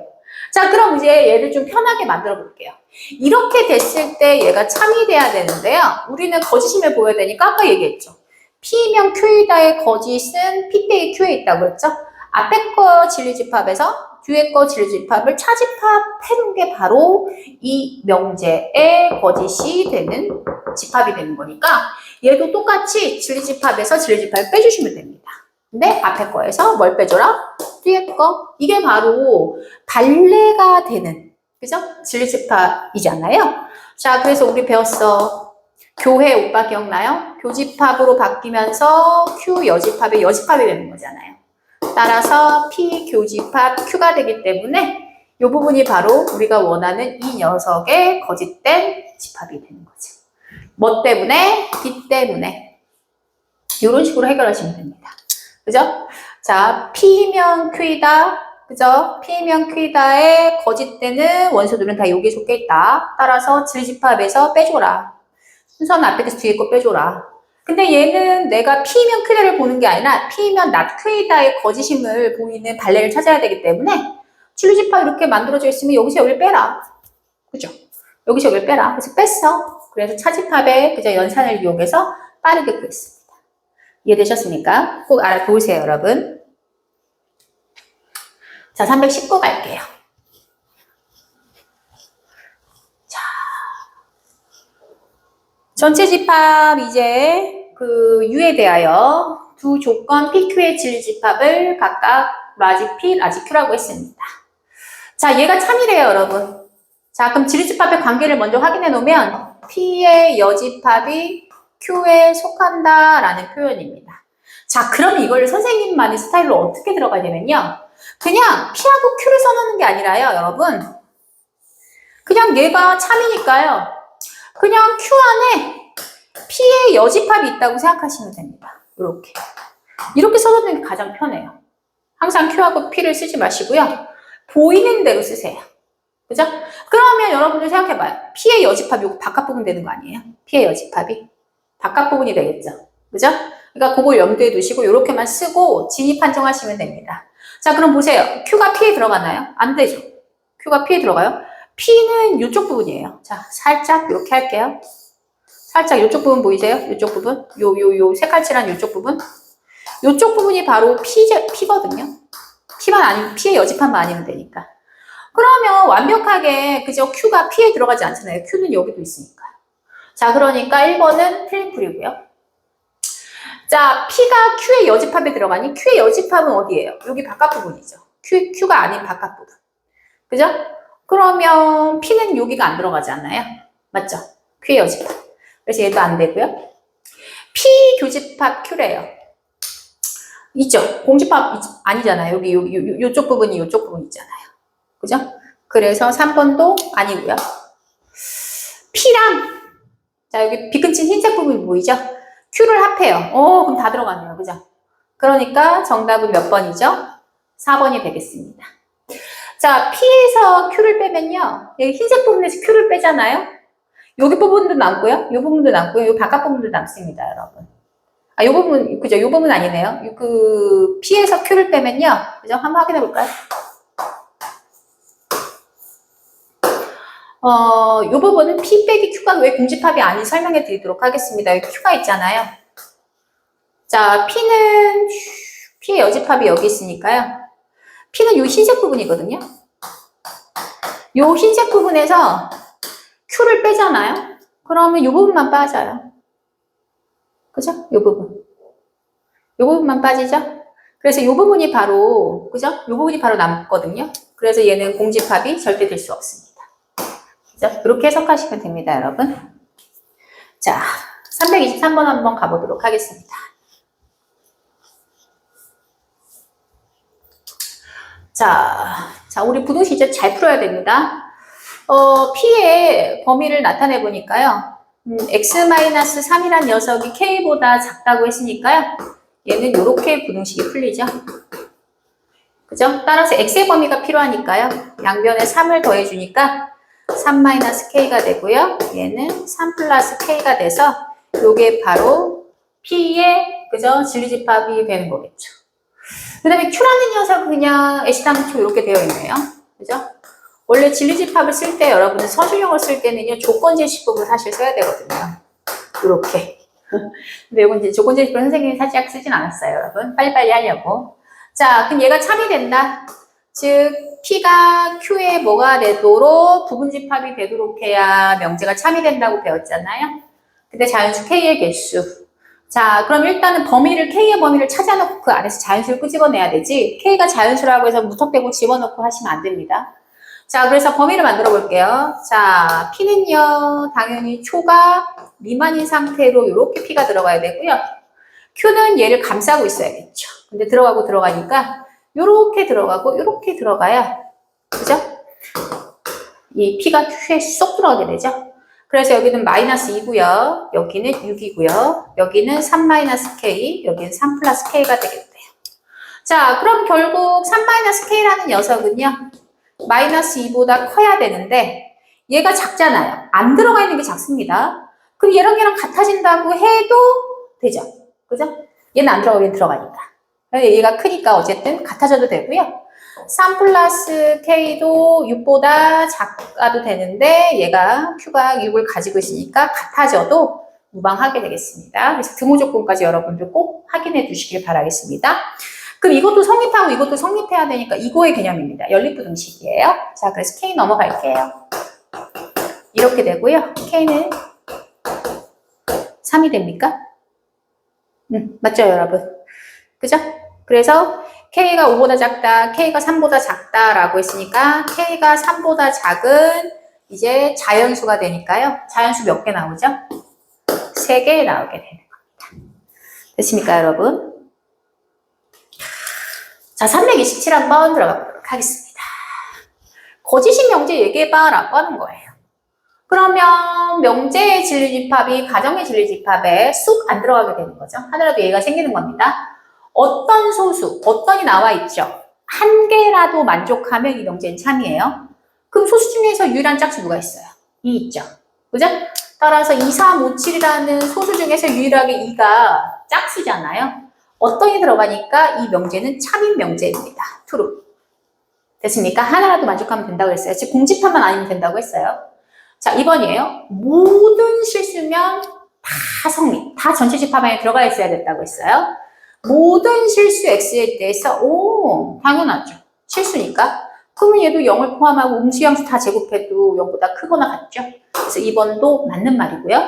자, 그럼 이제 얘를 좀 편하게 만들어 볼게요. 이렇게 됐을 때 얘가 참이 돼야 되는데요. 우리는 거짓임을 보여야 되니까 아까 얘기했죠. P면 Q에다의 거짓은 P 빼기 Q에 있다고 했죠. 앞에 거 진리집합에서 뒤에 거 진리집합을 차집합해놓은 게 바로 이 명제의 거짓이 되는 집합이 되는 거니까 얘도 똑같이 진리집합에서 진리집합을 빼주시면 됩니다. 근데 앞에 거에서 뭘 빼줘라? 뒤에 거. 이게 바로 발레가 되는, 그죠? 진리집합이잖아요. 자, 그래서 우리 배웠어. 교회 오빠 기억나요? 교집합으로 바뀌면서 Q 여집합이 되는 거잖아요. 따라서 P 교집합 Q가 되기 때문에 이 부분이 바로 우리가 원하는 이 녀석의 거짓된 집합이 되는 거죠. 뭐 때문에? B 때문에. 이런 식으로 해결하시면 됩니다. 그죠? 자, P면 Q이다. 그죠? P면 Q이다의 거짓되는 원소들은 다 여기에 적혀 있다. 따라서 진리집합에서 빼줘라. 순서는 앞에 거 뒤에 거 빼줘라. 근데 얘는 내가 P면 Q다를 보는 게 아니라 P면 not Q다의 거짓임을 보이는 발레를 찾아야 되기 때문에 진리집합 이렇게 만들어져 있으면 여기서 여기를 빼라. 그죠? 여기서 여기를 빼라. 그래서 뺐어. 그래서 차집합의 그저 연산을 이용해서 빠르게 구했습니다. 이해되셨습니까? 꼭 알아두세요, 여러분. 자, 319 갈게요. 자, 전체 집합 이제 그 U에 대하여 두 조건 PQ의 진리집합을 각각 라지 P, 라지 Q라고 했습니다. 자, 얘가 참이래요, 여러분. 자, 그럼 진리집합의 관계를 먼저 확인해 놓으면 P의 여집합이 Q에 속한다라는 표현입니다. 자, 그럼 이걸 선생님만의 스타일로 어떻게 들어가야 되면요. 그냥 P하고 Q를 써놓는 게 아니라요, 여러분. 그냥 얘가 참이니까요. 그냥 Q 안에 P의 여집합이 있다고 생각하시면 됩니다. 이렇게 써놓는 게 가장 편해요. 항상 Q하고 P를 쓰지 마시고요. 보이는 대로 쓰세요. 그죠? 그러면 여러분들 생각해봐요. P의 여집합이 이거 바깥 부분 되는 거 아니에요? P의 여집합이 바깥 부분이 되겠죠. 그죠? 그러니까 그걸 염두에 두시고 이렇게만 쓰고 진입 판정하시면 됩니다. 자, 그럼 보세요. Q가 P에 들어가나요? 안 되죠. Q가 P에 들어가요? P는 이쪽 부분이에요. 자, 살짝 이렇게 할게요. 살짝 이쪽 부분 보이세요? 이쪽 부분? 요 색깔칠한 이쪽 부분? 이쪽 부분이 바로 P거든요. P의 여집합만 아니면 되니까. 그러면 완벽하게 그저 Q가 P에 들어가지 않잖아요. Q는 여기도 있으니까. 자, 그러니까 1번은 틀린 풀이고요. 자, P가 Q의 여집합에 들어가니 Q의 여집합은 어디예요? 여기 바깥 부분이죠. Q가 아닌 바깥 부분. 그죠? 그러면 P는 여기가 안 들어가지 않나요? 맞죠? Q의 여집합. 그래서 얘도 안 되고요. P 교집합 Q래요. 있죠? 공집합 아니잖아요. 여기 요쪽 부분이 요쪽 부분 있잖아요. 그죠? 그래서 3번도 아니고요. P랑 자, 여기 비끈친 흰색 부분이 보이죠? Q를 합해요. 그럼 다 들어가네요. 그죠? 그러니까 정답은 몇 번이죠? 4번이 되겠습니다. 자, P에서 Q를 빼면요. 여기 흰색 부분에서 Q를 빼잖아요. 여기 부분도 남고요. 이 부분도 남고요. 이 바깥 부분도 남습니다, 여러분. 아, 요 부분, 그죠? 요 부분 아니네요. 그 P에서 Q를 빼면요. 그죠? 한번 확인해 볼까요? 요 부분은 P 빼기 Q가 왜 공집합이 아닌 설명해 드리도록 하겠습니다. 여기 Q가 있잖아요. 자, P의 여집합이 여기 있으니까요. P는 요 흰색 부분이거든요. 요 흰색 부분에서 Q를 빼잖아요. 그러면 요 부분만 빠져요. 그죠? 요 부분. 요 부분만 빠지죠? 그래서 요 부분이 바로, 그죠? 요 부분이 바로 남거든요. 그래서 얘는 공집합이 절대 될 수 없습니다. 그죠? 그렇게 해석하시면 됩니다, 여러분. 자, 323번 한번 가보도록 하겠습니다. 자, 우리 부등식 이제 잘 풀어야 됩니다. P의 범위를 나타내 보니까요. x-3이란 녀석이 k보다 작다고 했으니까요. 얘는 이렇게 부등식이 풀리죠. 그죠? 따라서 x의 범위가 필요하니까요. 양변에 3을 더해주니까 3-k가 되고요. 얘는 3 플러스 k가 돼서 이게 바로 P의 그죠? 진리집합이 되는 거겠죠. 그 다음에 Q라는 녀석은 그냥 애시당초 이렇게 되어 있네요. 그죠? 원래 진리집합을 쓸 때 여러분은 서술형을 쓸 때는요, 조건제시법을 사실 써야 되거든요. 이렇게. 근데 이건 이제 조건제시법 선생님이 살짝 쓰진 않았어요, 여러분. 빨리빨리 하려고. 자, 그럼 얘가 참이 된다. 즉 P가 Q에 뭐가 되도록 부분집합이 되도록 해야 명제가 참이 된다고 배웠잖아요. 근데 자연수 K의 개수. 자, 그럼 일단은 범위를 K의 범위를 찾아놓고 그 안에서 자연수를 끄집어내야 되지. K가 자연수라고 해서 무턱대고 집어넣고 하시면 안 됩니다. 자, 그래서 범위를 만들어 볼게요. 자, P는요, 당연히 초가 미만인 상태로 이렇게 P가 들어가야 되고요. Q는 얘를 감싸고 있어야겠죠. 근데 들어가고 들어가니까 요렇게 들어가고 요렇게 들어가야, 그죠? 이 P가 Q에 쏙 들어가게 되죠. 그래서 여기는 마이너스 2고요. 여기는 6이고요. 여기는 3-K, 여기는 3+K가 되겠대요. 자, 그럼 결국 3-K라는 녀석은요. 마이너스 2보다 커야 되는데 얘가 작잖아요. 안 들어가 있는 게 작습니다. 그럼 얘랑 같아진다고 해도 되죠. 그죠? 얘는 안 들어가긴 들어가니까. 얘가 크니까 어쨌든 같아져도 되고요. 3+K도 6보다 작아도 되는데 얘가 Q가 6을 가지고 있으니까 같아져도 무방하게 되겠습니다. 그래서 등호 조건까지 여러분들 꼭 확인해 주시길 바라겠습니다. 그럼 이것도 성립하고 이것도 성립해야 되니까 이거의 개념입니다. 연립부등식이에요. 자, 그래서 K 넘어갈게요. 이렇게 되고요. K는 3이 됩니까? 맞죠, 여러분? 그죠? 그래서 K가 5보다 작다, K가 3보다 작다라고 했으니까 K가 3보다 작은 이제 자연수가 되니까요. 자연수 몇 개 나오죠? 3개 나오게 되는 겁니다. 됐습니까, 여러분? 자, 327 한번 들어가 보도록 하겠습니다. 거짓인 명제 얘기해봐 라고 하는 거예요. 그러면 명제의 진리집합이 가정의 진리집합에 쑥 안 들어가게 되는 거죠. 하나라도 얘가 생기는 겁니다. 어떤 소수, 어떤이 나와 있죠. 한 개라도 만족하면 이 명제는 참이에요. 그럼 소수 중에서 유일한 짝수 누가 있어요? 2 있죠. 그죠? 따라서 2, 3, 5, 7이라는 소수 중에서 유일하게 2가 짝수잖아요. 어떤이 들어가니까 이 명제는 참인 명제입니다. true. 됐습니까? 하나라도 만족하면 된다고 했어요. 즉 공집합만 아니면 된다고 했어요. 자, 2번이에요. 모든 실수면 다 성립, 다 전체 집합 안에 들어가 있어야 된다고 했어요. 모든 실수 x에 대해서 당연하죠. 실수니까. 그러면 얘도 0을 포함하고 음수함수 다 제곱해도 0보다 크거나 같죠. 그래서 2번도 맞는 말이고요.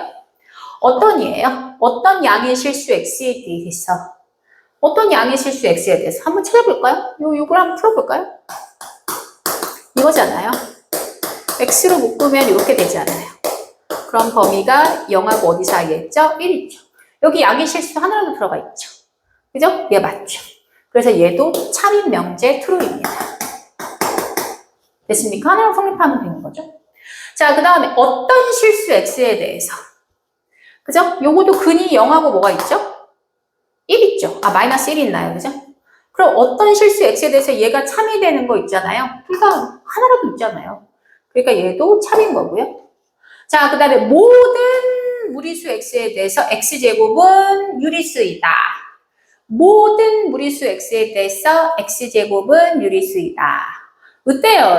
어떤이에요? 어떤 양의 실수 x에 대해서 어떤 양의 실수 x에 대해서 한번 찾아볼까요? 요걸 한번 풀어볼까요? 이거잖아요. x로 묶으면 이렇게 되잖아요. 그럼 범위가 0하고 어디 사이에 있죠? 1이죠. 여기 양의 실수 하나라도 들어가 있죠. 그죠? 얘 맞죠? 그래서 얘도 참인 명제 true입니다. 됐습니까? 하나로 성립하면 되는 거죠. 자, 그 다음에 어떤 실수 x에 대해서 그죠? 요것도 근이 0하고 뭐가 있죠? 1 있죠. 마이너스 1이 있나요? 그죠? 그럼 어떤 실수 x에 대해서 얘가 참이 되는 거 있잖아요. 둘 다 하나라도 있잖아요. 그러니까 얘도 참인 거고요. 자, 그 다음에 모든 무리수 x에 대해서 x제곱은 유리수이다. 모든 무리수 x에 대해서 x제곱은 유리수이다. 어때요, 여러분?